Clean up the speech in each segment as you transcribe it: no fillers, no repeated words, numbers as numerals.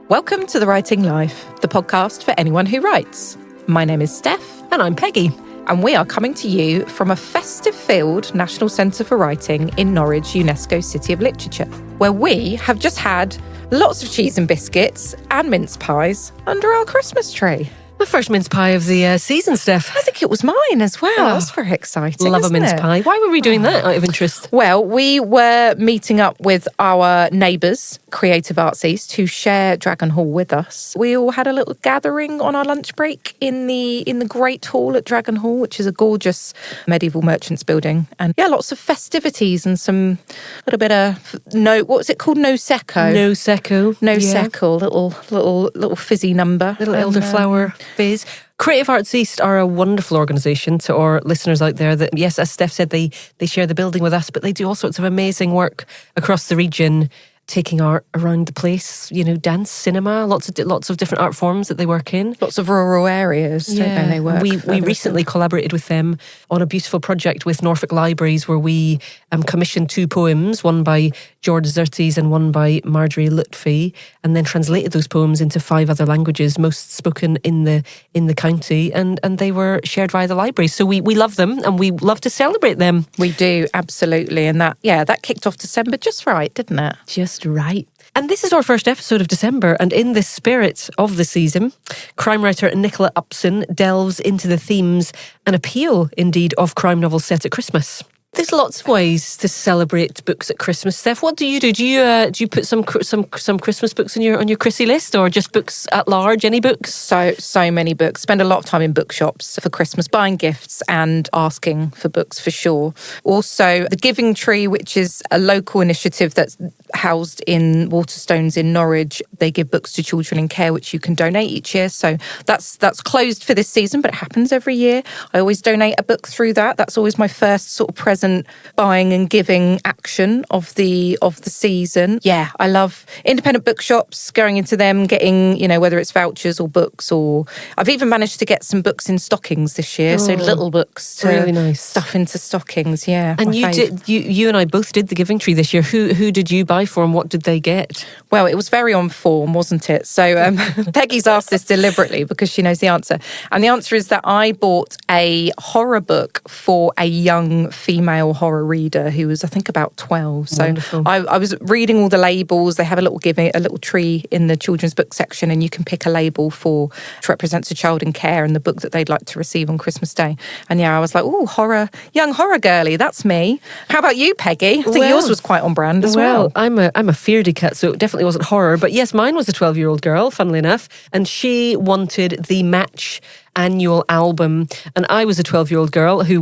Welcome to The Writing Life, the podcast for anyone who writes. My name is Steph. And I'm Peggy. And we are coming to you from a festive-filled National Centre for Writing in Norwich, UNESCO City of Literature, where we have just had lots of cheese and biscuits and mince pies under our Christmas tree. My first mince pie of the season, Steph. I think it was mine as well. That's very exciting. Love a mince pie. Why were we doing that out of interest? Well, we were meeting up with our neighbours, creative artsies, to share Dragon Hall with us. We all had a little gathering on our lunch break in the Great Hall at Dragon Hall, which is a gorgeous medieval merchants building. And yeah, lots of festivities and some little bit of what was it called? No secco. No secco, little fizzy number. Little elderflower fizz. Creative Arts East are a wonderful organisation to our listeners out there that, yes, as Steph said, they share the building with us, but they do all sorts of amazing work across the region, taking art around the place, dance, cinema, lots of different art forms that they work in. Lots of rural areas, don't they work? We recently collaborated with them on a beautiful project with Norfolk Libraries where we commissioned 2 poems, one by George Zertes and one by Marjorie Lutfi, and then translated those poems into 5 other languages, most spoken in the county, and they were shared via the library. So we love them and we love to celebrate them. We do, absolutely. And that kicked off December just right, didn't it? Just right. And this is our first episode of December, and in the spirit of the season, crime writer Nicola Upson delves into the themes and appeal, indeed, of crime novels set at Christmas. There's lots of ways to celebrate books at Christmas. Steph, what do you do? Do you put some Christmas books on your Chrissy list, or just books at large? Any books? So many books. Spend a lot of time in bookshops for Christmas, buying gifts and asking for books for sure. Also, the Giving Tree, which is a local initiative that's housed in Waterstones in Norwich. They give books to children in care, which you can donate each year. So that's closed for this season, but it happens every year. I always donate a book through that. That's always my first sort of present buying and giving action of the season. Yeah, I love independent bookshops, going into them, getting, whether it's vouchers or books, or I've even managed to get some books in stockings this year. So little books to really nice stuff into stockings. Yeah. And you and I both did the Giving Tree this year. Who did you buy for and what did they get? Well, it was very on form, wasn't it? So Peggy's asked this deliberately because she knows the answer. And the answer is that I bought a horror book for a young female horror reader who was, I think, about 12. So wonderful. I was reading all the labels. They have a little tree in the children's book section, and you can pick a label which represents a child in care and the book that they'd like to receive on Christmas Day. And yeah, I was like, oh, horror, young horror girly, that's me. How about you, Peggy? I think yours was quite on brand as well. I'm a fearedy cat, so it definitely wasn't horror. But yes, mine was a 12-year-old girl, funnily enough, and she wanted the Match annual album, and I was a 12-year-old girl who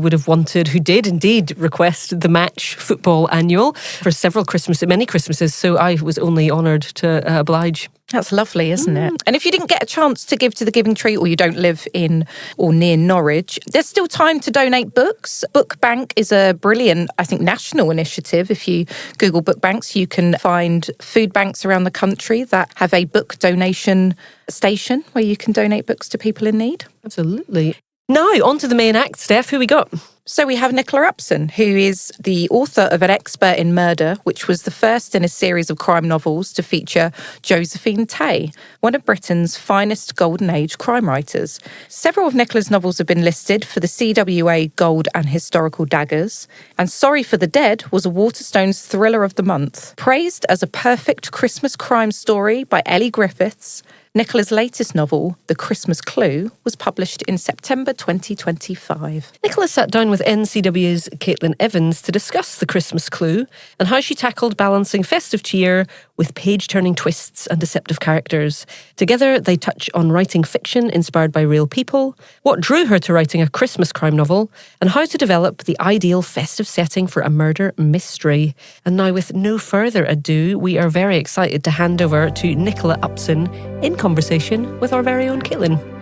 did indeed request the Match football annual for many Christmases, so I was only honoured to oblige. That's lovely, isn't it? And if you didn't get a chance to give to the Giving Tree, or you don't live in or near Norwich, there's still time to donate books. Book Bank is a brilliant, I think, national initiative. If you Google Book Banks, you can find food banks around the country that have a book donation station where you can donate books to people in need. Absolutely. Now, on to the main act, Steph. Who we got? So we have Nicola Upson, who is the author of An Expert in Murder, which was the first in a series of crime novels to feature Josephine Tey, one of Britain's finest Golden Age crime writers. Several of Nicola's novels have been listed for the CWA Gold and Historical Daggers, and Sorry for the Dead was a Waterstones Thriller of the Month. Praised as a perfect Christmas crime story by Elly Griffiths, Nicola's latest novel, The Christmas Clue, was published in September 2025. Nicola sat down with NCW's Caitlin Evans to discuss The Christmas Clue and how she tackled balancing festive cheer with page-turning twists and deceptive characters. Together, they touch on writing fiction inspired by real people, what drew her to writing a Christmas crime novel, and how to develop the ideal festive setting for a murder mystery. And now, with no further ado, we are very excited to hand over to Nicola Upson in conversation with our very own Caitlin.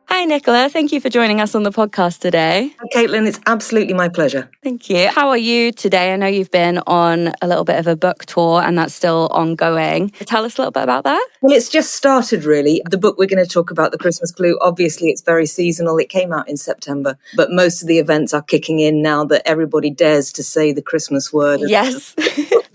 Hi, Nicola. Thank you for joining us on the podcast today. Caitlin, it's absolutely my pleasure. Thank you. How are you today? I know you've been on a little bit of a book tour and that's still ongoing. Tell us a little bit about that. Well, it's just started, really. The book we're going to talk about, The Christmas Clue, obviously it's very seasonal. It came out in September, but most of the events are kicking in now that everybody dares to say the Christmas word. Yes.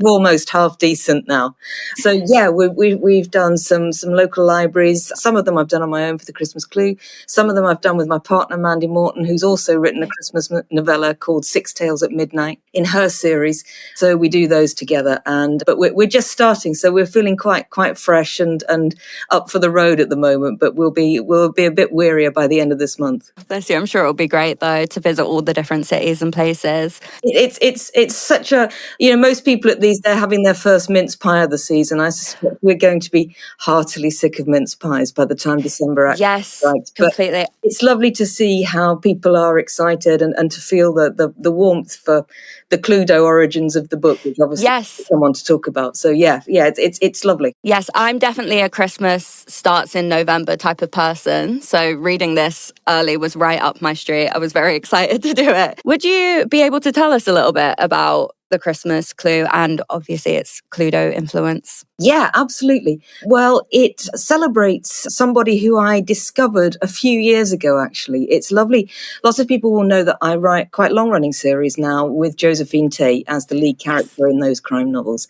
almost half decent now. So yeah, we've done some local libraries. Some of them I've done on my own for the Christmas Clue. Some of them I've done with my partner Mandy Morton, who's also written a Christmas novella called Six Tales at Midnight in her series. So we do those together. But we're just starting, so we're feeling quite fresh and up for the road at the moment. But we'll be a bit wearier by the end of this month. Bless you. I'm sure it'll be great though to visit all the different cities and places. It's such a, most people at these, they're having their first mince pie of the season. I suspect we're going to be heartily sick of mince pies by the time December actually arrives. Completely. But it's lovely to see how people are excited and to feel the warmth for the Cluedo origins of the book, which obviously someone to talk about. So yeah, it's lovely. Yes, I'm definitely a Christmas starts in November type of person. So reading this early was right up my street. I was very excited to do it. Would you be able to tell us a little bit about the Christmas Clue and obviously its Cluedo influence? Yeah, absolutely. Well, it celebrates somebody who I discovered a few years ago, actually. It's lovely. Lots of people will know that I write quite long-running series now with Josephine Tey as the lead character in those crime novels.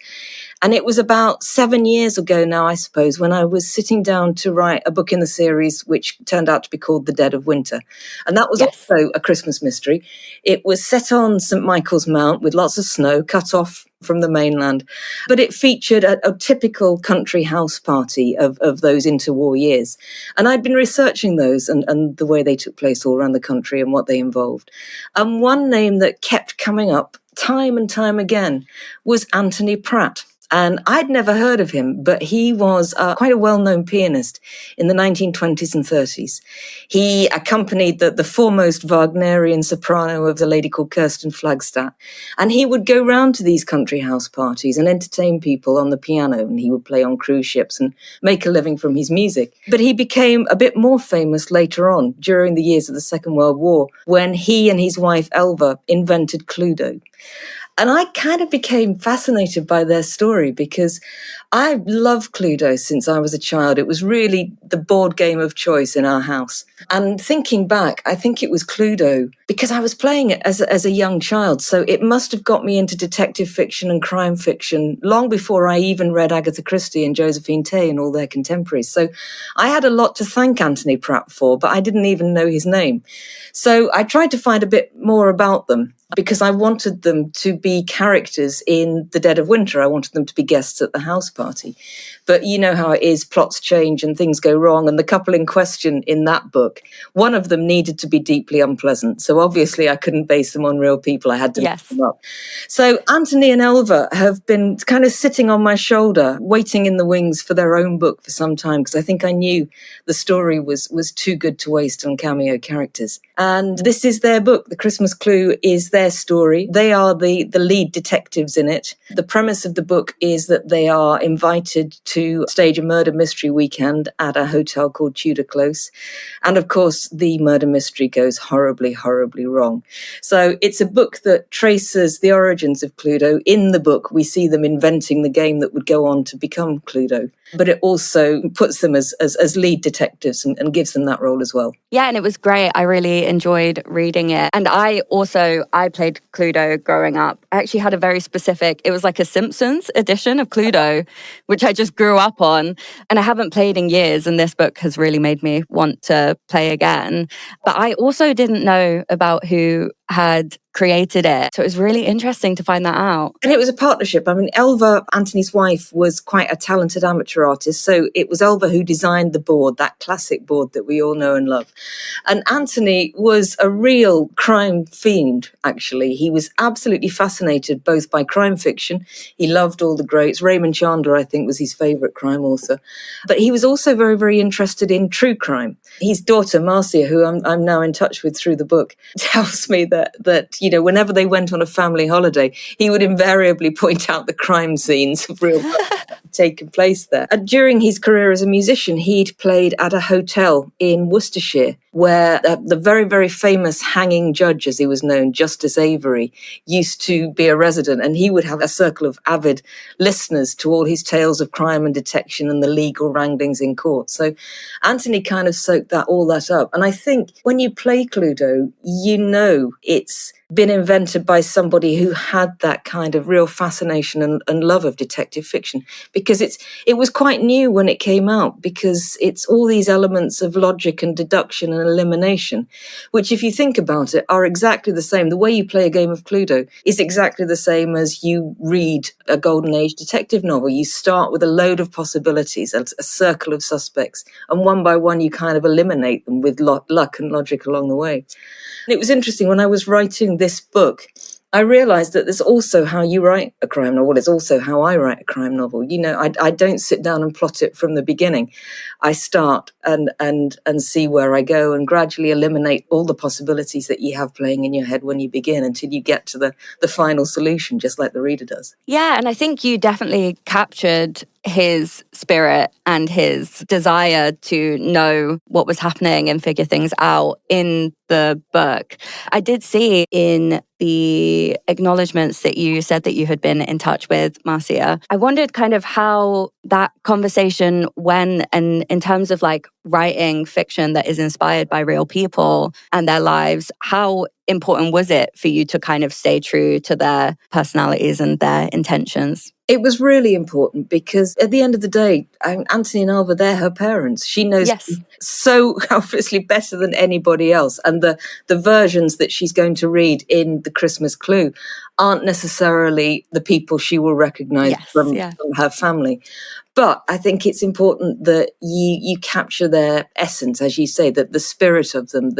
And it was about 7 years ago now, I suppose, when I was sitting down to write a book in the series, which turned out to be called The Dead of Winter. And that was also a Christmas mystery. It was set on St. Michael's Mount with lots of snow cut off from the mainland. But it featured a typical country house party of those interwar years. And I'd been researching those and the way they took place all around the country and what they involved. And one name that kept coming up time and time again was Anthony Pratt. And I'd never heard of him, but he was quite a well-known pianist in the 1920s and 30s. He accompanied the foremost Wagnerian soprano of a lady called Kirsten Flagstad. And he would go round to these country house parties and entertain people on the piano. And he would play on cruise ships and make a living from his music. But he became a bit more famous later on, during the years of the Second World War, when he and his wife Elva invented Cluedo. And I kind of became fascinated by their story because I loved Cluedo since I was a child. It was really the board game of choice in our house. And thinking back, I think it was Cluedo because I was playing it as a young child. So it must have got me into detective fiction and crime fiction long before I even read Agatha Christie and Josephine Tey and all their contemporaries. So I had a lot to thank Anthony Pratt for, but I didn't even know his name. So I tried to find a bit more about them, because I wanted them to be characters in The Dead of Winter. I wanted them to be guests at the house party. But you know how it is, plots change and things go wrong. And the couple in question in that book, one of them needed to be deeply unpleasant. So obviously I couldn't base them on real people. I had to make them up. So Anthony and Elva have been kind of sitting on my shoulder, waiting in the wings for their own book for some time, because I think I knew the story was too good to waste on cameo characters. And this is their book. The Christmas Clue is their story. They are the lead detectives in it. The premise of the book is that they are invited to stage a murder mystery weekend at a hotel called Tudor Close. And of course, the murder mystery goes horribly, horribly wrong. So it's a book that traces the origins of Cluedo. In the book, we see them inventing the game that would go on to become Cluedo. But it also puts them as lead detectives and gives them that role as well. Yeah, and it was great. I really enjoyed reading it. And I played Cluedo growing up. I actually had a very specific, it was like a Simpsons edition of Cluedo, which I just grew up on. And I haven't played in years. And this book has really made me want to play again. But I also didn't know about who had created it. So it was really interesting to find that out. And it was a partnership. I mean, Elva, Anthony's wife, was quite a talented amateur artist. So it was Elva who designed the board, that classic board that we all know and love. And Anthony was a real crime fiend, actually. He was absolutely fascinated both by crime fiction. He loved all the greats. Raymond Chandler, I think, was his favourite crime author. But he was also very, very interested in true crime. His daughter, Marcia, who I'm now in touch with through the book, tells me that you know, whenever they went on a family holiday, he would invariably point out the crime scenes of real taken place there. And during his career as a musician, he'd played at a hotel in Worcestershire where the very, very famous hanging judge, as he was known, Justice Avery, used to be a resident, and he would have a circle of avid listeners to all his tales of crime and detection and the legal wranglings in court. So Anthony kind of soaked all that up. And I think when you play Cluedo, you know it's been invented by somebody who had that kind of real fascination and love of detective fiction, because it was quite new when it came out, because it's all these elements of logic and deduction and elimination, which, if you think about it, are exactly the same. The way you play a game of Cluedo is exactly the same as you read a Golden Age detective novel. You start with a load of possibilities, a circle of suspects, and one by one you kind of eliminate them with luck and logic along the way. And it was interesting, when I was writing this book, I realized that there's also how you write a crime novel. It's also how I write a crime novel. You know, I don't sit down and plot it from the beginning. I start and see where I go, and gradually eliminate all the possibilities that you have playing in your head when you begin, until you get to the final solution, just like the reader does. Yeah, and I think you definitely captured his spirit and his desire to know what was happening and figure things out in the book. I did see in the acknowledgements that you said that you had been in touch with Marcia. I wondered kind of how that conversation went, and in terms of like writing fiction that is inspired by real people and their lives, how important was it for you to kind of stay true to their personalities and their intentions? It was really important, because at the end of the day, Anthony and Alva, they're her parents. She knows so obviously better than anybody else. And the versions that she's going to read in The Christmas Clue aren't necessarily the people she will recognise from her family. But I think it's important that you capture their essence, as you say, that the spirit of them,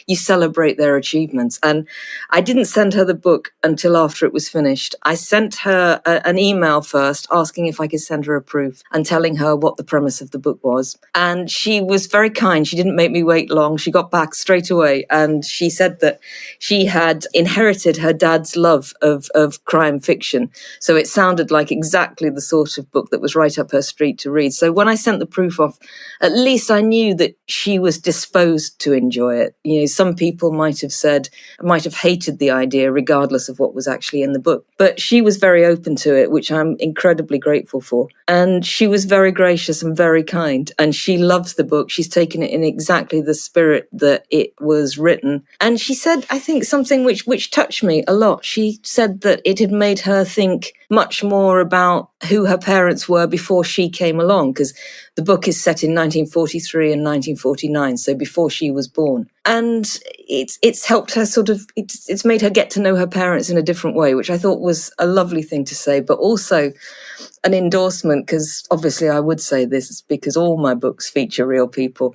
you celebrate their achievements. And I didn't send her the book until after it was finished. I sent her an email first asking if I could send her a proof and telling her what the premise of the book was. And she was very kind. She didn't make me wait long. She got back straight away, and she said that she had inherited her dad's love of crime fiction. So it sounded like exactly the sort of book that was right up her street to read. So when I sent the proof off, at least I knew that she was disposed to enjoy it. You know, some people might have hated the idea regardless of what was actually in the book. But she was very open to it, which I'm incredibly grateful for. And she was very gracious and very kind. And she loves the book. She's taken it in exactly the spirit that it was written. And she said, I think, something which touched me a lot. She said that it had made her think much more about who her parents were before she came along, because the book is set in 1943 and 1949, so before she was born. And it's helped her it's made her get to know her parents in a different way, which I thought was a lovely thing to say, but also an endorsement, because obviously I would say this because all my books feature real people.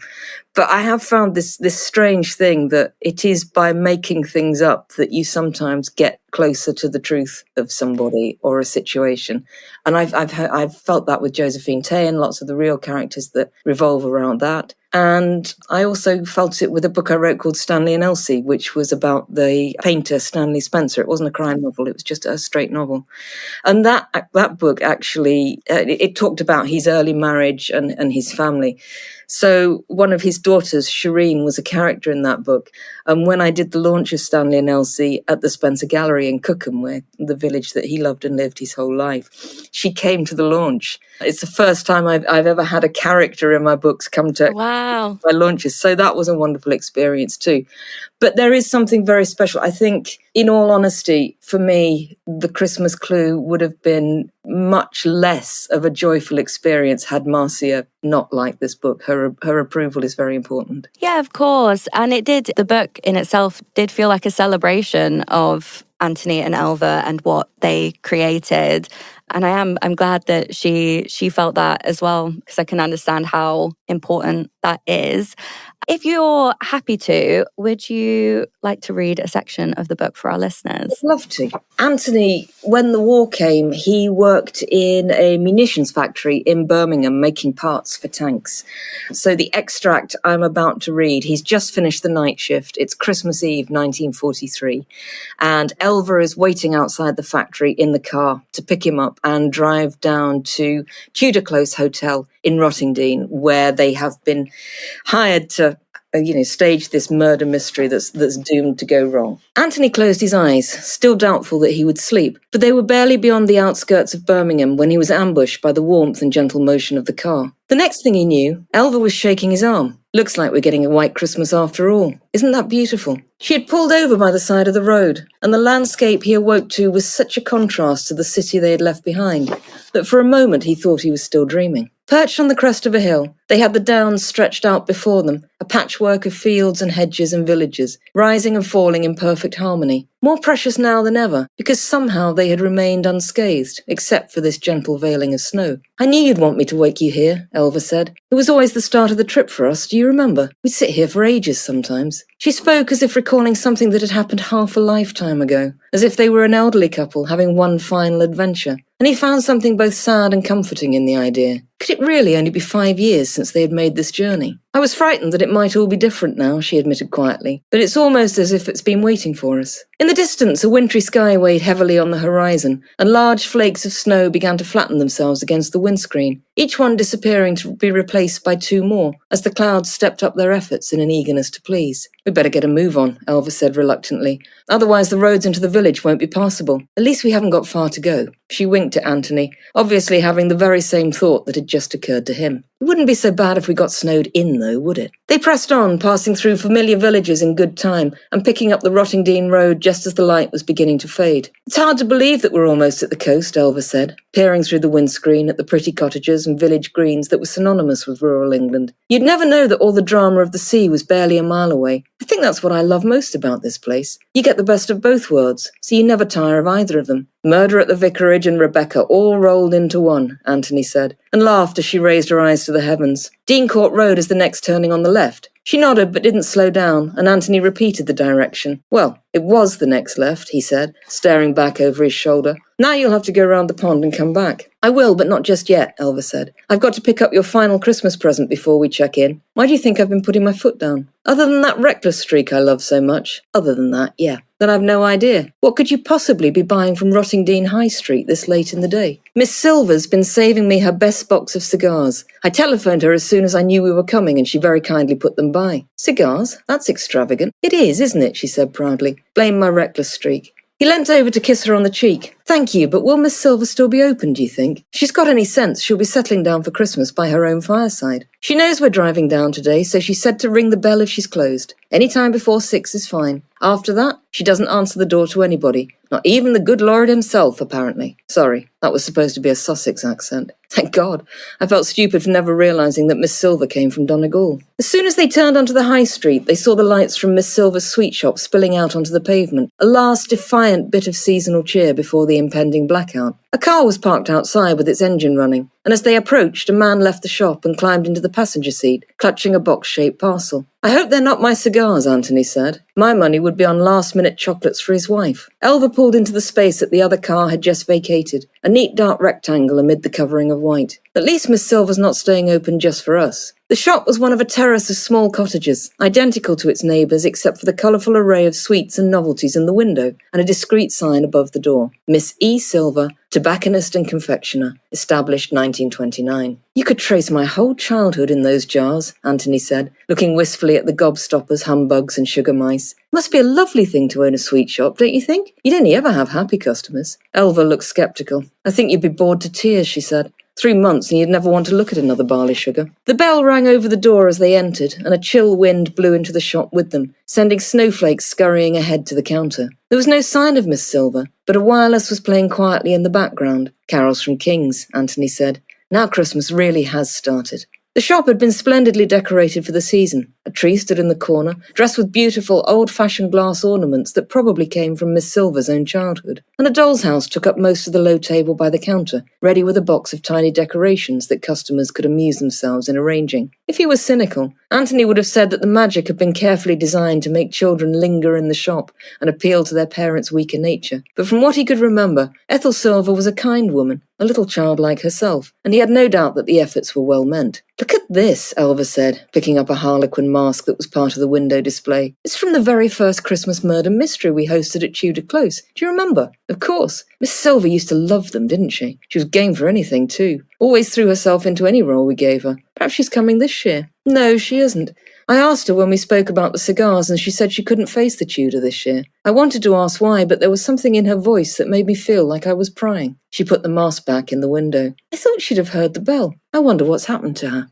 But I have found this strange thing that it is by making things up that you sometimes get closer to the truth of somebody or a situation. And I've felt that with Josephine Tey and lots of the real characters that revolve around that. And I also felt it with a book I wrote called Stanley and Elsie, which was about the painter Stanley Spencer. It wasn't a crime novel, it was just a straight novel. And that book actually, it talked about his early marriage and his family. So one of his daughters, Shireen, was a character in that book. And when I did the launch of Stanley and Elsie at the Spencer Gallery in Cookham, where the village that he loved and lived his whole life, she came to the launch. It's the first time I've ever had a character in my books come to my launches. So that was a wonderful experience too. But there is something very special. I think, in all honesty, for me, The Christmas Clue would have been much less of a joyful experience had Marcia not liked this book. Her approval is very important. Yeah, of course. And the book in itself did feel like a celebration of Anthony and Elva and what they created. And I'm glad that she felt that as well, because I can understand how important that is. If you're happy to, would you like to read a section of the book for our listeners? I'd love to. Anthony, when the war came, he worked in a munitions factory in Birmingham making parts for tanks. So the extract I'm about to read, he's just finished the night shift. It's Christmas Eve, 1943. And Elva is waiting outside the factory in the car to pick him up and drive down to Tudor Close Hotel in Rottingdean, where they have been hired to stage this murder mystery that's doomed to go wrong. Anthony closed his eyes, still doubtful that he would sleep, but they were barely beyond the outskirts of Birmingham when he was ambushed by the warmth and gentle motion of the car. The next thing he knew, Elva was shaking his arm. Looks like we're getting a white Christmas after all. Isn't that beautiful? She had pulled over by the side of the road, and the landscape he awoke to was such a contrast to the city they had left behind that for a moment he thought he was still dreaming. Perched on the crest of a hill, they had the downs stretched out before them, a patchwork of fields and hedges and villages, rising and falling in perfect harmony. More precious now than ever, because somehow they had remained unscathed, except for this gentle veiling of snow. "I knew you'd want me to wake you here," Elva said. "It was always the start of the trip for us, do you remember? We'd sit here for ages sometimes." She spoke as if recalling something that had happened half a lifetime ago, as if they were an elderly couple having one final adventure. And he found something both sad and comforting in the idea. Could it really only be 5 years since they had made this journey? "I was frightened that it might all be different now," she admitted quietly, "but it's almost as if it's been waiting for us." In the distance, a wintry sky weighed heavily on the horizon, and large flakes of snow began to flatten themselves against the windscreen, each one disappearing to be replaced by 2 more, as the clouds stepped up their efforts in an eagerness to please. "We'd better get a move on," Elva said reluctantly. "Otherwise the roads into the village won't be passable. At least we haven't got far to go." She winked at Anthony, obviously having the very same thought that had just occurred to him. It wouldn't be so bad if we got snowed in, though, would it? They pressed on, passing through familiar villages in good time and picking up the Rottingdean Road just as the light was beginning to fade. "It's hard to believe that we're almost at the coast," Elva said, peering through the windscreen at the pretty cottages and village greens that were synonymous with rural England. "You'd never know that all the drama of the sea was barely a mile away. I think that's what I love most about this place. You get the best of both worlds, so you never tire of either of them." "Murder at the vicarage and Rebecca all rolled into one," Anthony said, and laughed as she raised her eyes to the heavens. "Dean Court Road is the next turning on the left." She nodded but didn't slow down, and Anthony repeated the direction. "Well, it was the next left," he said, staring back over his shoulder. "Now you'll have to go round the pond and come back." "I will, but not just yet," Elva said. "I've got to pick up your final Christmas present before we check in. Why do you think I've been putting my foot down? Other than that reckless streak I love so much. Other than that, yeah. Then I've no idea. What could you possibly be buying from Rottingdean High Street this late in the day? Miss Silver's been saving me her best box of cigars. I telephoned her as soon as I knew we were coming and she very kindly put them by." "Cigars? That's extravagant." "It is, isn't it?" she said proudly. "Blame my reckless streak." He leant over to kiss her on the cheek. "Thank you, but will Miss Silver still be open, do you think? If she's got any sense, she'll be settling down for Christmas by her own fireside. She knows we're driving down today, so she said to ring the bell if she's closed. Any time before 6 is fine. After that, she doesn't answer the door to anybody. Not even the good Lord himself, apparently. Sorry, that was supposed to be a Sussex accent. Thank God. I felt stupid for never realising that Miss Silver came from Donegal." As soon as they turned onto the high street, they saw the lights from Miss Silver's sweet shop spilling out onto the pavement, a last defiant bit of seasonal cheer before the impending blackout. A car was parked outside with its engine running, and as they approached, a man left the shop and climbed into the passenger seat, clutching a box-shaped parcel. "I hope they're not my cigars," Anthony said. "My money would be on last-minute chocolates for his wife." Elva pulled into the space that the other car had just vacated, a neat dark rectangle amid the covering of white. "At least Miss Silver's not staying open just for us." The shop was one of a terrace of small cottages, identical to its neighbours except for the colourful array of sweets and novelties in the window and a discreet sign above the door. "Miss E. Silver, tobacconist and confectioner, established 1929. "You could trace my whole childhood in those jars," Anthony said, looking wistfully at the gobstoppers, humbugs and sugar mice. "Must be a lovely thing to own a sweet shop, don't you think? You'd only ever have happy customers." Elva looked sceptical. "I think you'd be bored to tears," she said. 3 months and you'd never want to look at another barley sugar." The bell rang over the door as they entered, and a chill wind blew into the shop with them, sending snowflakes scurrying ahead to the counter. There was no sign of Miss Silver, but a wireless was playing quietly in the background. "Carols from King's," Anthony said. "Now Christmas really has started." The shop had been splendidly decorated for the season. A tree stood in the corner, dressed with beautiful, old-fashioned glass ornaments that probably came from Miss Silver's own childhood. And a doll's house took up most of the low table by the counter, ready with a box of tiny decorations that customers could amuse themselves in arranging. If he was cynical, Anthony would have said that the magic had been carefully designed to make children linger in the shop and appeal to their parents' weaker nature. But from what he could remember, Ethel Silver was a kind woman, a little child like herself, and he had no doubt that the efforts were well meant. "Look at this," Elva said, picking up a harlequin mask that was part of the window display. "It's from the very first Christmas murder mystery we hosted at Tudor Close. Do you remember?" "Of course. Miss Silver used to love them, didn't she? She was game for anything, too. Always threw herself into any role we gave her. Perhaps she's coming this year." "No, she isn't. I asked her when we spoke about the cigars and she said she couldn't face the Tudor this year. I wanted to ask why, but there was something in her voice that made me feel like I was prying." She put the mask back in the window. "I thought she'd have heard the bell. I wonder what's happened to her."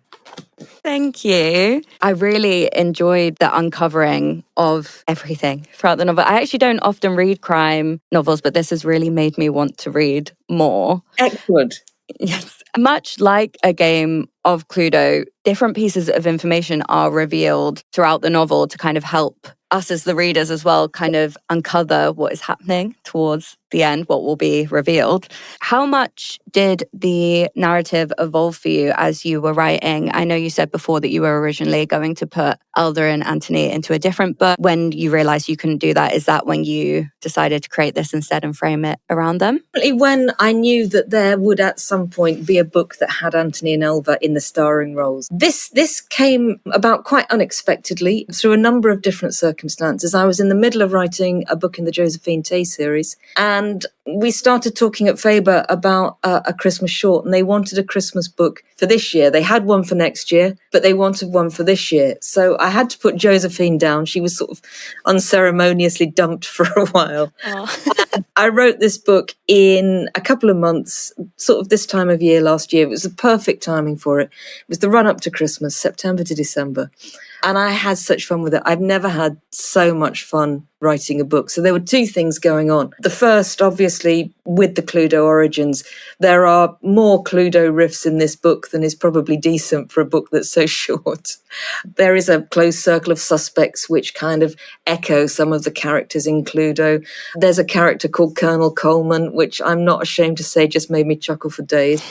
Thank you. I really enjoyed the uncovering of everything throughout the novel. I actually don't often read crime novels, but this has really made me want to read more. Excellent. Yes. Much like a game of Cluedo, different pieces of information are revealed throughout the novel to kind of help us as the readers as well kind of uncover what is happening towards the end, what will be revealed. How much did the narrative evolve for you as you were writing? I know you said before that you were originally going to put Alder and Anthony into a different book. When you realized you couldn't do that, is that when you decided to create this instead and frame it around them? When I knew that there would at some point be a book that had Anthony and Elva in the starring roles. This came about quite unexpectedly through a number of different circumstances. I was in the middle of writing a book in the Josephine Tey series, and we started talking at Faber about a Christmas short, and they wanted a Christmas book for this year. They had one for next year, but they wanted one for this year. So I had to put Josephine down. She was sort of unceremoniously dumped for a while. I wrote this book in a couple of months, sort of this time of year last year. It was the perfect timing for it. It was the run up to Christmas, September to December. And I had such fun with it. I've never had so much fun writing a book. So there were two things going on. The first, obviously, with the Cluedo origins, there are more Cluedo riffs in this book than is probably decent for a book that's so short. There is a close circle of suspects which kind of echo some of the characters in Cluedo. There's a character called Colonel Coleman, which I'm not ashamed to say just made me chuckle for days.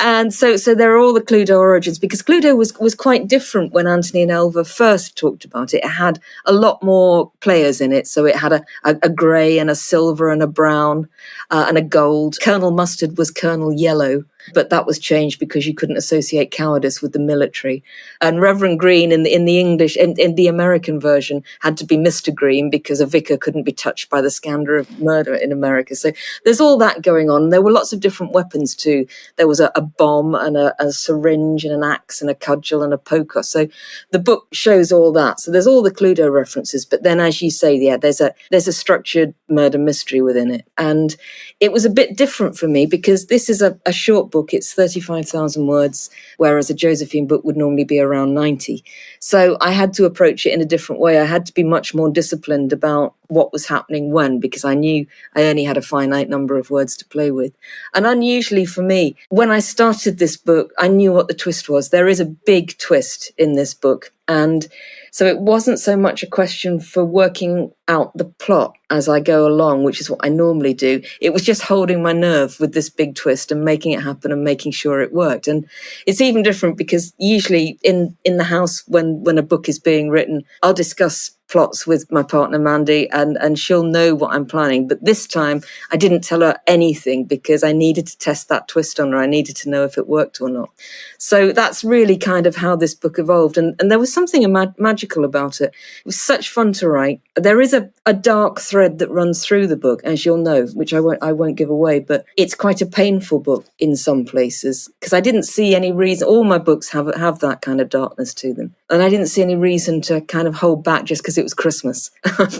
And so there are all the Cluedo origins, because Cluedo was quite different when Anthony and Elva first talked about it. It had a lot more players in it. So it had a grey and a silver and a brown and a gold. Colonel Mustard was Colonel Yellow, but that was changed because you couldn't associate cowardice with the military. And Reverend Green in the English, in the American version, had to be Mr. Green because a vicar couldn't be touched by the scandal of murder in America. So there's all that going on. There were lots of different weapons too. There was a bomb and a syringe and an axe and a cudgel and a poker. So the book shows all that. So there's all the Cluedo references. But then, as you say, yeah, there's a structured murder mystery within it. And it was a bit different for me because this is a short book. It's 35,000 words, whereas a Josephine book would normally be around 90. So I had to approach it in a different way. I had to be much more disciplined about what was happening when, because I knew I only had a finite number of words to play with. And unusually for me, when I started this book, I knew what the twist was. There is a big twist in this book. And so it wasn't so much a question for working out the plot as I go along, which is what I normally do. It was just holding my nerve with this big twist and making it happen and making sure it worked. And it's even different because usually in the house when a book is being written, I'll discuss plots with my partner Mandy and she'll know what I'm planning. But this time I didn't tell her anything because I needed to test that twist on her. I needed to know if it worked or not. So that's really kind of how this book evolved. And there was something magical about it. It was such fun to write. There is a dark thread that runs through the book, as you'll know, which I won't give away, but it's quite a painful book in some places because I didn't see any reason. All my books have that kind of darkness to them. And I didn't see any reason to kind of hold back just because it was Christmas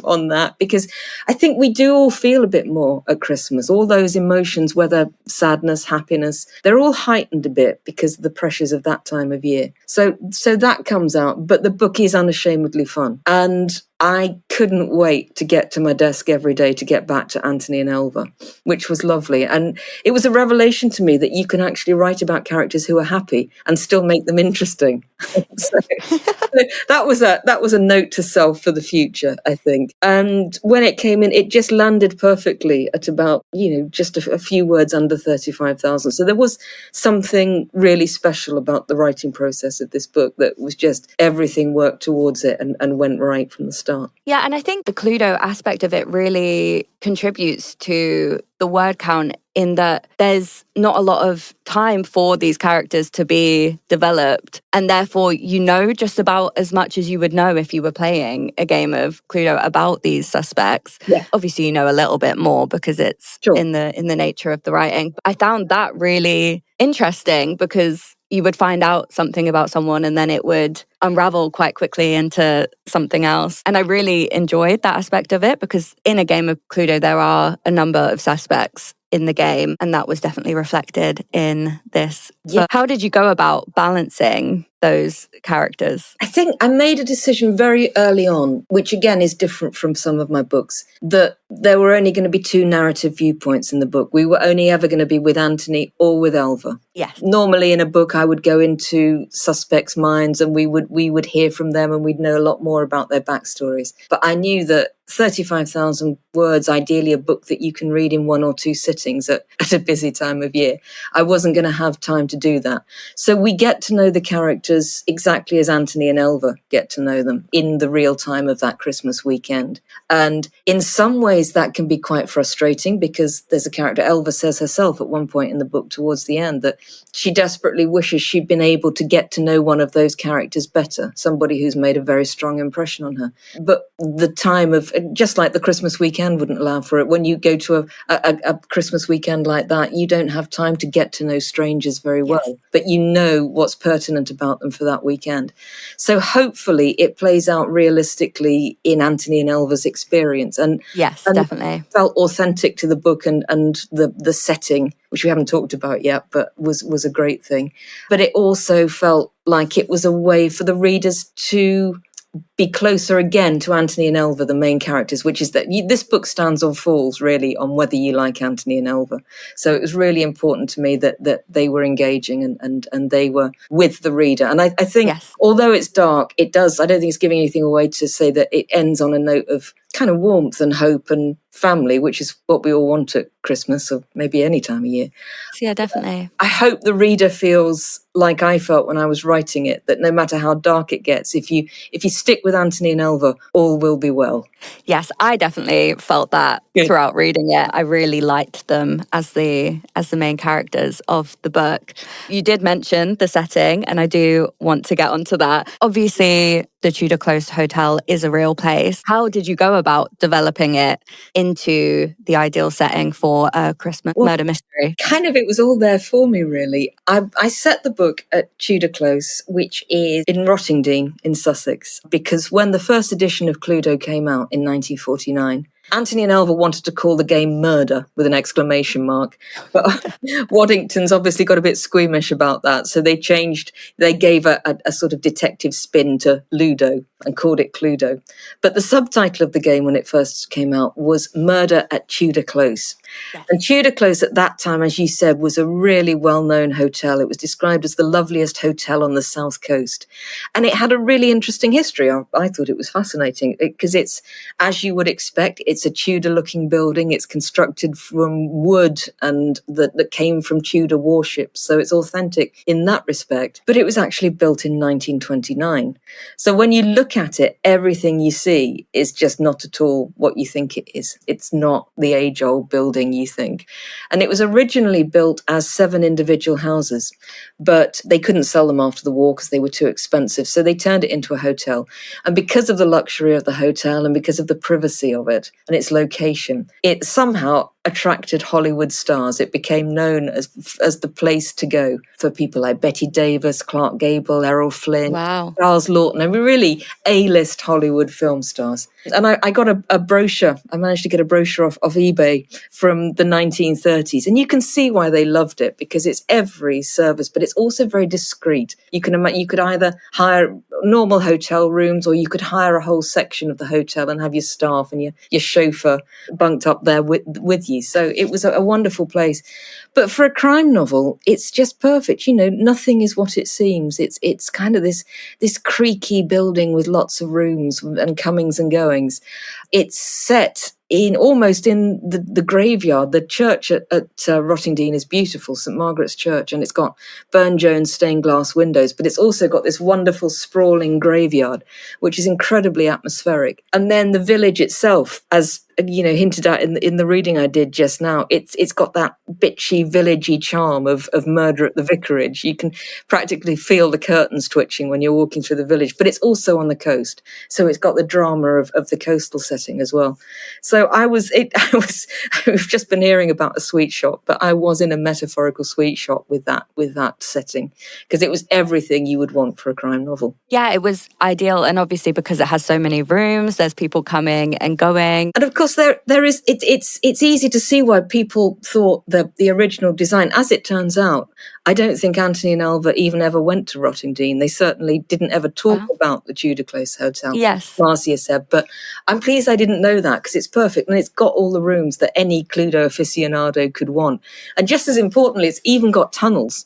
on that, because I think we do all feel a bit more at Christmas. All those emotions, whether sadness, happiness, they're all heightened a bit because of the pressures of that time of year. So that comes out, but the book is unashamedly fun. And I couldn't wait to get to my desk every day to get back to Anthony and Elva, which was lovely. And it was a revelation to me that you can actually write about characters who are happy and still make them interesting. So that was a note to self for the future, I think. And when it came in, it just landed perfectly at about, just a few words under 35,000. So there was something really special about the writing process of this book that was just everything worked towards it and went right from the start. Yeah, and I think the Cluedo aspect of it really contributes to the word count in that there's not a lot of time for these characters to be developed. And therefore, just about as much as you would know if you were playing a game of Cluedo about these suspects. Yeah. Obviously, you know a little bit more because it's Sure. in the nature of the writing. I found that really interesting because you would find out something about someone and then it would unravel quite quickly into something else. And I really enjoyed that aspect of it because in a game of Cluedo, there are a number of suspects in the game, and that was definitely reflected in this. Yeah. So how did you go about balancing those characters? I think I made a decision very early on, which again is different from some of my books, that there were only going to be two narrative viewpoints in the book. We were only ever going to be with Anthony or with Elva. Yes. Normally in a book, I would go into suspects' minds and we would hear from them and we'd know a lot more about their backstories. But I knew that 35,000 words, ideally a book that you can read in 1 or 2 sittings at a busy time of year, I wasn't going to have time to do that. So we get to know the characters exactly as Anthony and Elva get to know them in the real time of that Christmas weekend. And in some ways that can be quite frustrating because there's a character, Elva says herself at one point in the book towards the end, that she desperately wishes she'd been able to get to know one of those characters better, somebody who's made a very strong impression on her. But the time of, just like the Christmas weekend wouldn't allow for it, when you go to a Christmas weekend like that, you don't have time to get to know strangers very well, yes, but you know what's pertinent about them for that weekend. So hopefully it plays out realistically in Anthony and Elva's experience. And yes, and definitely felt authentic to the book and the setting, which we haven't talked about yet, but was a great thing. But it also felt like it was a way for the readers to be closer again to Anthony and Elva, the main characters, which is that this book stands or falls really on whether you like Anthony and Elva. So it was really important to me that they were engaging and they were with the reader. And I think, yes, although it's dark, I don't think it's giving anything away to say that it ends on a note of kind of warmth and hope and family, which is what we all want at Christmas or maybe any time of year. Yeah, definitely. I hope the reader feels like I felt when I was writing it, that no matter how dark it gets, if you stick with Anthony and Elva, all will be well. Yes, I definitely felt that throughout reading it. I really liked them as the main characters of the book. You did mention the setting, and I do want to get onto that. Obviously, the Tudor Close Hotel is a real place. How did you go about developing it into the ideal setting for a Christmas murder mystery? Kind of, it was all there for me, really. I set the book at Tudor Close, which is in Rottingdean in Sussex, because when the first edition of Cluedo came out in 1949, Anthony and Elva wanted to call the game Murder with an exclamation mark. But Waddington's obviously got a bit squeamish about that. So they gave a sort of detective spin to Ludo and called it Cluedo. But the subtitle of the game when it first came out was Murder at Tudor Close. Yes. And Tudor Close at that time, as you said, was a really well-known hotel. It was described as the loveliest hotel on the south coast. And it had a really interesting history. I thought it was fascinating because it's, as you would expect, it's a Tudor-looking building. It's constructed from wood and that came from Tudor warships. So it's authentic in that respect. But it was actually built in 1929. So when you look at it, everything you see is just not at all what you think it is. It's not the age-old building you think. And it was originally built as 7 individual houses, but they couldn't sell them after the war because they were too expensive. So they turned it into a hotel. And because of the luxury of the hotel and because of the privacy of it and its location, it somehow attracted Hollywood stars. It became known as the place to go for people like Bette Davis, Clark Gable, Errol Flynn, wow, Charles Lawton, and really A-list Hollywood film stars. And I got a brochure. I managed to get a brochure off eBay from the 1930s. And you can see why they loved it, because it's every service, but it's also very discreet. You could either hire normal hotel rooms or you could hire a whole section of the hotel and have your staff and your chauffeur bunked up there with you. So it was a wonderful place. But for a crime novel, it's just perfect. Nothing is what it seems. It's kind of this creaky building with lots of rooms and comings and goings. It's set almost in the graveyard. The church at Rottingdean is beautiful, St Margaret's Church, and it's got Burne-Jones stained glass windows, but it's also got this wonderful sprawling graveyard, which is incredibly atmospheric. And then the village itself, as hinted at in the reading I did just now, it's got that bitchy, villagey charm of Murder at the Vicarage. You can practically feel the curtains twitching when you're walking through the village, but it's also on the coast. So it's got the drama of the coastal setting. setting as well. So I've just been hearing about a sweet shop, but I was in a metaphorical sweet shop with that setting, because it was everything you would want for a crime novel. Yeah, it was ideal. And obviously because it has so many rooms, there's people coming and going. And of course there is, it's easy to see why people thought that the original design, as it turns out, I don't think Anthony and Elva even ever went to Rottingdean. They certainly didn't ever talk about the Tudor Close Hotel. Yes. Marcia said, but I'm pleased I didn't know that, because it's perfect and it's got all the rooms that any Cluedo aficionado could want. And just as importantly, it's even got tunnels.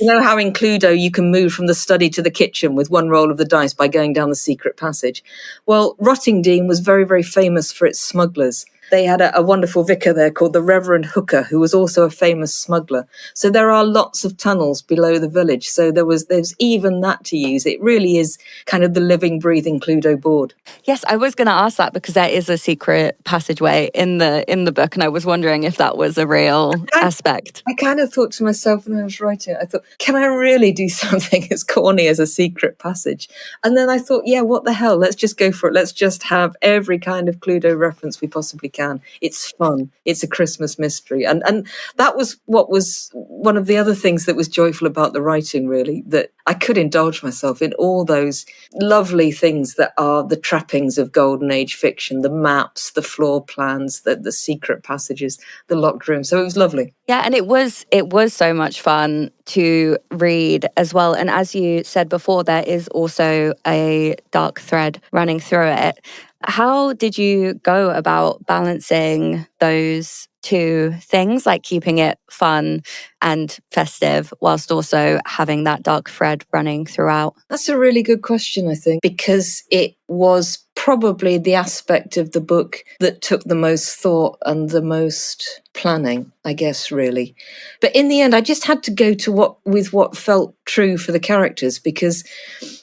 You know how in Cluedo you can move from the study to the kitchen with one roll of the dice by going down the secret passage? Well, Rottingdean was very, very famous for its smugglers. They had a wonderful vicar there called the Reverend Hooker, who was also a famous smuggler. So there are lots of tunnels below the village. So there's even that to use. It really is kind of the living, breathing Cluedo board. Yes, I was going to ask that, because there is a secret passageway in the book, and I was wondering if that was a real aspect. I kind of thought to myself when I was writing it, I thought, can I really do something as corny as a secret passage? And then I thought, yeah, what the hell? Let's just go for it. Let's just have every kind of Cluedo reference we possibly can. It's fun. It's a Christmas mystery. And that was what was one of the other things that was joyful about the writing, really, that I could indulge myself in all those lovely things that are the trappings of Golden Age fiction, the maps, the floor plans, the secret passages, the locked rooms. So it was lovely. Yeah, and it was so much fun to read as well. And as you said before, there is also a dark thread running through it. How did you go about balancing those two things, like keeping it fun and festive whilst also having that dark thread running throughout? That's a really good question, I think, because it was probably the aspect of the book that took the most thought and the most planning, I guess, really. But in the end, I just had to go to what felt true for the characters, because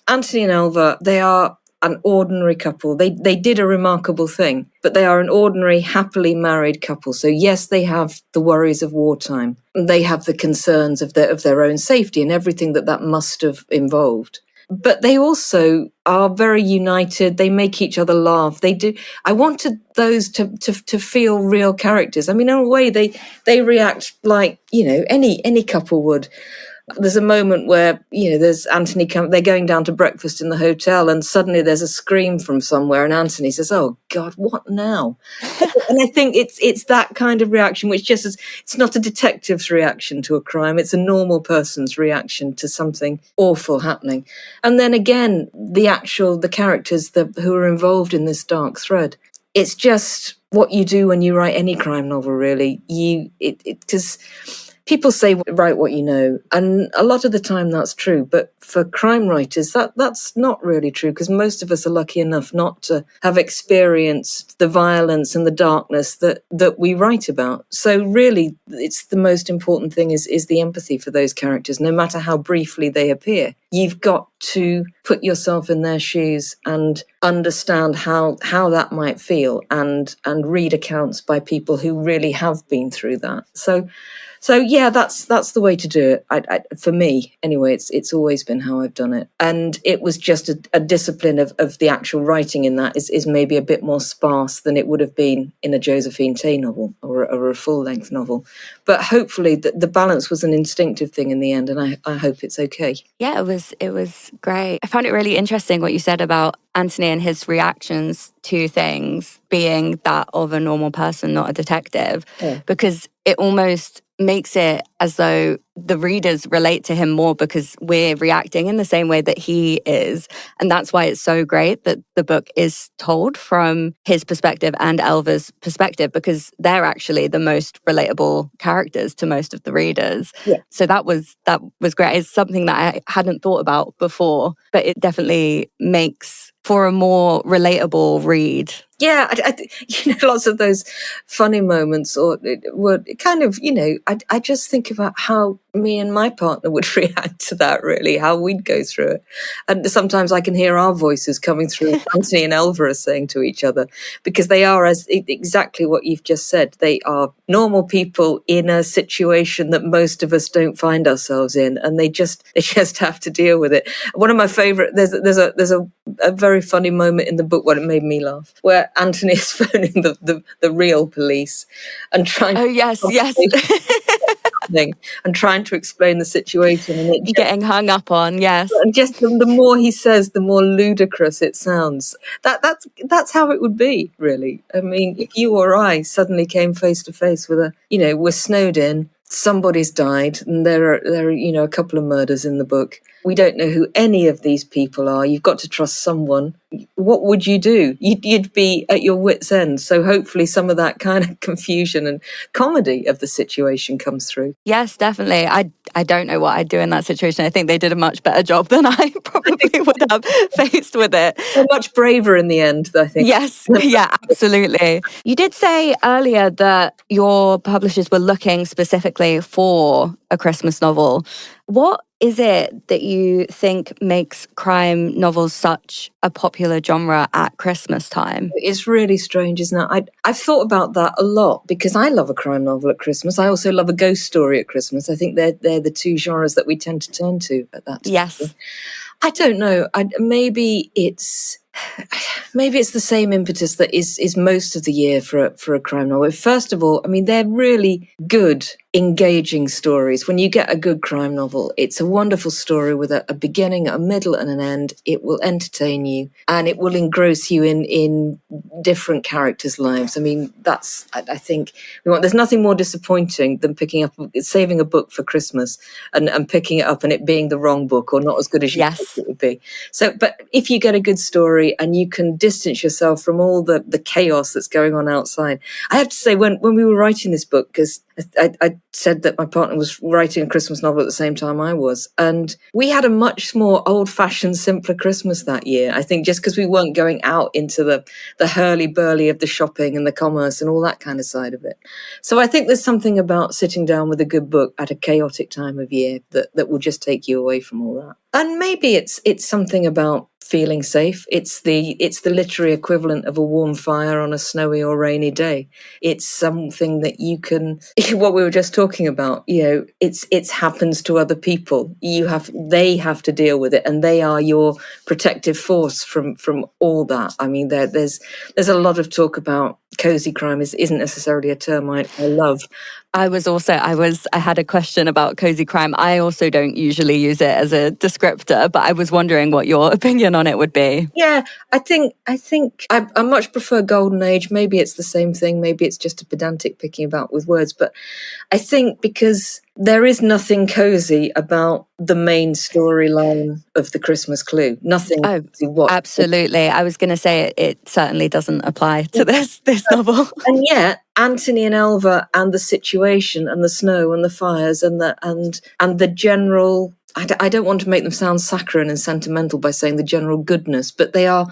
Anthony and Elva, they are an ordinary couple. They did a remarkable thing, but they are an ordinary, happily married couple. So yes, they have the worries of wartime. They have the concerns of their own safety and everything that must have involved. But they also are very united. They make each other laugh. They do. I wanted those to feel real characters. I mean, in a way, they react like, any couple would. There's a moment where, there's Anthony, they're going down to breakfast in the hotel, and suddenly there's a scream from somewhere, and Anthony says, "Oh God, what now?" And I think it's that kind of reaction, which just is, it's not a detective's reaction to a crime, it's a normal person's reaction to something awful happening. And then again, the characters who are involved in this dark thread, it's just what you do when you write any crime novel, really. Because people say, write what you know, and a lot of the time that's true. But for crime writers, that's not really true, because most of us are lucky enough not to have experienced the violence and the darkness that we write about. So really, it's the most important thing is the empathy for those characters, no matter how briefly they appear. You've got to put yourself in their shoes and understand how that might feel, and read accounts by people who really have been through that. So yeah, that's the way to do it. For me, anyway, it's always been how I've done it. And it was just a discipline of the actual writing in that is maybe a bit more sparse than it would have been in a Josephine Tey novel or a full-length novel. But hopefully the balance was an instinctive thing in the end, and I hope it's okay. Yeah, it was great. I found it really interesting what you said about Anthony and his reactions to things being that of a normal person, not a detective, because it almost makes it as though the readers relate to him more, because we're reacting in the same way that he is. And that's why it's so great that the book is told from his perspective and Elva's perspective, because they're actually the most relatable characters to most of the readers. Yeah. So that was great. It's something that I hadn't thought about before, but it definitely makes for a more relatable read. Yeah, lots of those funny moments were kind of, I just think about how me and my partner would react to that, really, how we'd go through it. And sometimes I can hear our voices coming through, Anthony and Elva are saying to each other, because they are exactly what you've just said. They are normal people in a situation that most of us don't find ourselves in, and they just have to deal with it. One of my favorite, there's a very funny moment in the book where it made me laugh, where Anthony is phoning the real police and trying yes and trying to explain the situation, and it getting hung up on. Yes, and just the more he says, the more ludicrous it sounds. That's how it would be, really. I mean, if you or I suddenly came face to face with we're snowed in, somebody's died, and there are a couple of murders in the book. We don't know who any of these people are. You've got to trust someone. What would you do? You'd be at your wit's end. So hopefully some of that kind of confusion and comedy of the situation comes through. Yes, definitely. I don't know what I'd do in that situation. I think they did a much better job than I probably would have faced with it. They're much braver in the end, I think. Yes, yeah, absolutely. You did say earlier that your publishers were looking specifically for a Christmas novel. What is it that you think makes crime novels such a popular genre at Christmas time? It's really strange, isn't it? I've thought about that a lot, because I love a crime novel at Christmas. I also love a ghost story at Christmas. I think they're the two genres that we tend to turn to at that time. Yes. I don't know. Maybe it's the same impetus that is most of the year for a crime novel. First of all, I mean, they're really good, engaging stories. When you get a good crime novel, it's a wonderful story with a beginning, a middle, and an end. It will entertain you, and it will engross you in different characters' lives. I mean, I think there's nothing more disappointing than saving a book for Christmas and picking it up and it being the wrong book or not as good as you thought it would be. So, but if you get a good story and you can distance yourself from all the chaos that's going on outside. I have to say, when we were writing this book, because I said that my partner was writing a Christmas novel at the same time I was, and we had a much more old-fashioned, simpler Christmas that year. I think just because we weren't going out into the hurly-burly of the shopping and the commerce and all that kind of side of it. So I think there's something about sitting down with a good book at a chaotic time of year that will just take you away from all that. And maybe it's something about feeling safe. It's the literary equivalent of a warm fire on a snowy or rainy day. It's something that you can, what we were just talking about, it's happens to other people. They have to deal with it, and they are your protective force from all that. I mean, there's a lot of talk about cozy crime isn't necessarily a term I love. I had a question about cozy crime. I also don't usually use it as a descriptor, but I was wondering what your opinion on it would be. Yeah, I think I much prefer Golden Age. Maybe it's the same thing. Maybe it's just a pedantic picking about with words. But I think because there is nothing cozy about the main storyline of the Christmas Clue. Nothing. Oh, absolutely. I was going to say it certainly doesn't apply to this novel. And yet, Anthony and Elva and the situation and the snow and the fires and the general. I don't want to make them sound saccharine and sentimental by saying the general goodness, but they are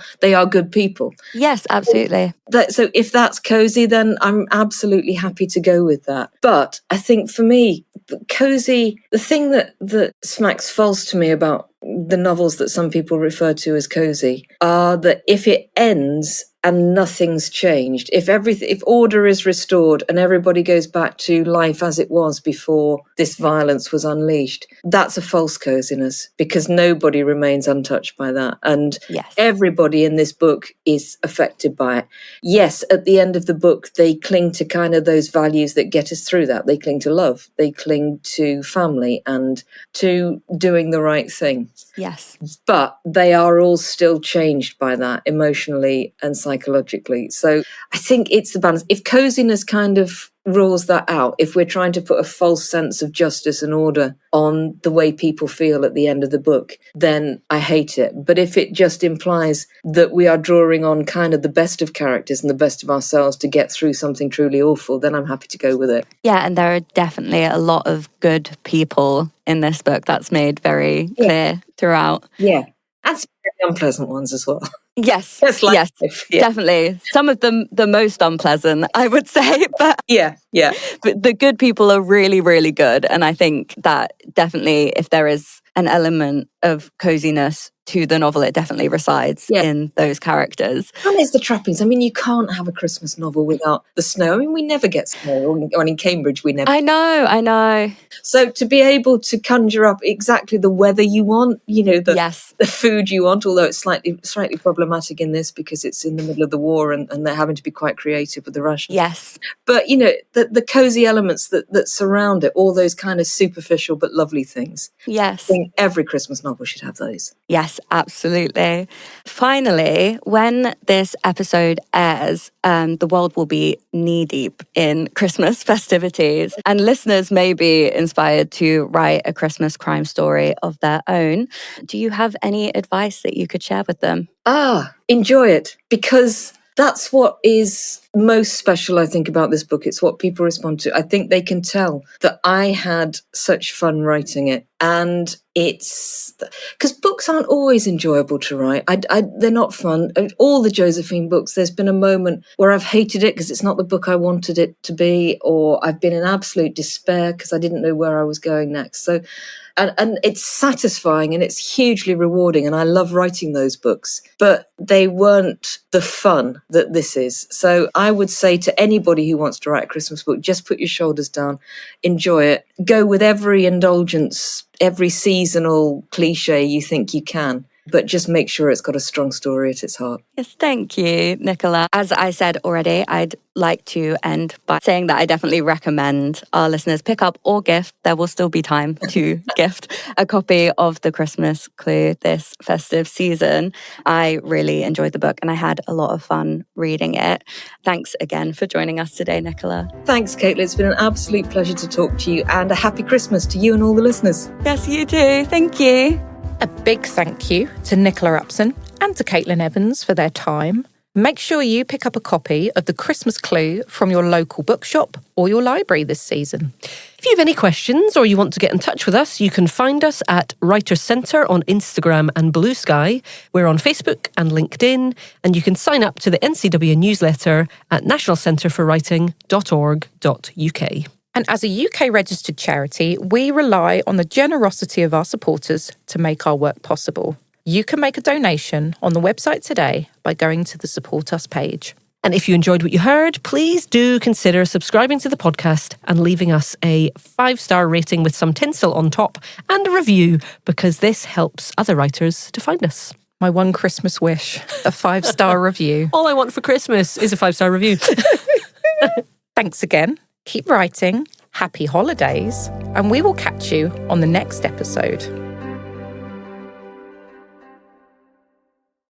good people. Yes, absolutely. So if that's cozy, then I'm absolutely happy to go with that. But I think for me, cozy, the thing that smacks false to me about the novels that some people refer to as cozy are that if it ends and nothing's changed, if order is restored and everybody goes back to life as it was before this violence was unleashed, that's a false coziness, because nobody remains untouched by that. And everybody in this book is affected by it. Yes, at the end of the book, they cling to kind of those values that get us through that. They cling to love, they cling to family and to doing the right thing. Yes. But they are all still changed by that emotionally and psychologically. So I think it's the balance. If coziness kind of rules that out, if we're trying to put a false sense of justice and order on the way people feel at the end of the book, then I hate it. But if it just implies that we are drawing on kind of the best of characters and the best of ourselves to get through something truly awful, then I'm happy to go with it. Yeah, and there are definitely a lot of good people in this book. That's made very clear throughout. Yeah, and some very unpleasant ones as well. Yes, Just like yes, life. Yeah. definitely. Some of them the most unpleasant, I would say, but Yeah. but the good people are really, really good. And I think that definitely, if there is an element of coziness to the novel, it definitely resides in those characters. And there's the trappings. I mean, you can't have a Christmas novel without the snow. I mean, we never get snow, or in Cambridge, we never. I know. So to be able to conjure up exactly the weather you want, the food you want, although it's slightly problematic in this because it's in the middle of the war and they're having to be quite creative with the rations. Yes. But, the cozy elements that surround it, all those kind of superficial but lovely things. Yes. I think every Christmas novel should have those. Yes, absolutely. Finally, when this episode airs, the world will be knee-deep in Christmas festivities, and listeners may be inspired to write a Christmas crime story of their own. Do you have any advice that you could share with them? Enjoy it, because that's what is most special, I think, about this book. It's what people respond to. I think they can tell that I had such fun writing it. And it's because books aren't always enjoyable to write. They're not fun. All the Josephine books, there's been a moment where I've hated it because it's not the book I wanted it to be, or I've been in absolute despair because I didn't know where I was going next. So, and it's satisfying and it's hugely rewarding. And I love writing those books, but they weren't the fun that this is. So I would say to anybody who wants to write a Christmas book, just put your shoulders down, enjoy it, go with every indulgence, every seasonal cliche you think you can, but just make sure it's got a strong story at its heart. Yes, thank you, Nicola. As I said already, I'd like to end by saying that I definitely recommend our listeners pick up or gift. There will still be time to gift a copy of The Christmas Clue this festive season. I really enjoyed the book and I had a lot of fun reading it. Thanks again for joining us today, Nicola. Thanks, Caitlin. It's been an absolute pleasure to talk to you, and a happy Christmas to you and all the listeners. Yes, you too. Thank you. A big thank you to Nicola Upson and to Caitlin Evans for their time. Make sure you pick up a copy of The Christmas Clue from your local bookshop or your library this season. If you have any questions or you want to get in touch with us, you can find us at Writers Centre on Instagram and Blue Sky. We're on Facebook and LinkedIn, and you can sign up to the NCW newsletter at nationalcentreforwriting.org.uk. And as a UK registered charity, we rely on the generosity of our supporters to make our work possible. You can make a donation on the website today by going to the Support Us page. And if you enjoyed what you heard, please do consider subscribing to the podcast and leaving us a 5-star rating with some tinsel on top and a review, because this helps other writers to find us. My one Christmas wish, a 5-star review. All I want for Christmas is a 5-star review. Thanks again. Keep writing. Happy holidays. And we will catch you on the next episode.